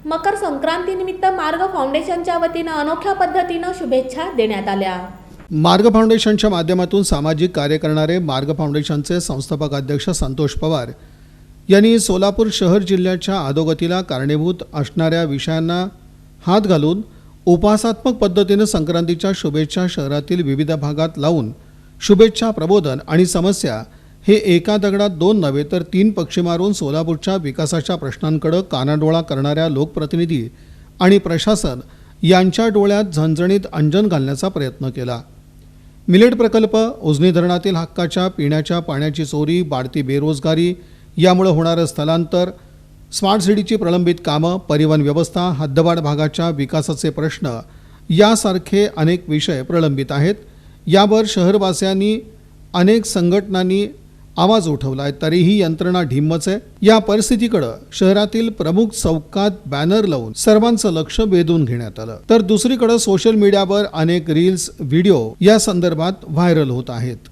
मकर संक्रांतीनिमित्त मार्ग फाउंडेशनच्या वतीनं अनोख्या पद्धतीनं शुभेच्छा देण्यात आल्या। मार्ग फाउंडेशनच्या माध्यमातून सामाजिक कार्य करणारे मार्ग फाउंडेशनचे संस्थापक अध्यक्ष संतोष पवार यांनी सोलापूर शहर जिल्ह्याच्या अधोगतीला कारणीभूत असणाऱ्या विषयांना हात घालून उपहासात्मक पद्धतीने संक्रांतीच्या शुभेच्छा शहरातील विविध भागात लावून शुभेच्छा प्रबोधन आणि समस्या हे एका दगडात दोन नव्हे तर तीन पक्षी मारून सोलापूरच्या विकासाच्या प्रश्नांकडे कानाडोळा करणाऱ्या लोकप्रतिनिधी आणि प्रशासन यांच्या डोळ्यात झणझणीत अंजन घालण्याचा प्रयत्न केला। मिलेट प्रकल्प, उजनी धरणातील हक्काच्या पिण्याच्या पाण्याची चोरी, वाढती बेरोजगारी, यामुळे होणारं स्थलांतर, स्मार्ट सिटीची प्रलंबित कामं, परिवहन व्यवस्था, हद्दवाढ भागाच्या विकासाचे प्रश्न यासारखे अनेक विषय प्रलंबित आहेत। यावर शहरवासियांनी अनेक संघटनांनी आवाज उठवलाय, तरीही यंत्रणा ढिम्मच आहे। या परिस्थितीकडे शहरातील प्रमुख चौकात बॅनर लावून सर्वांचं लक्ष वेधून घेण्यात आलं, तर दुसरीकडे सोशल मीडियावर अनेक रील्स, व्हिडिओ या संदर्भात व्हायरल होत आहेत।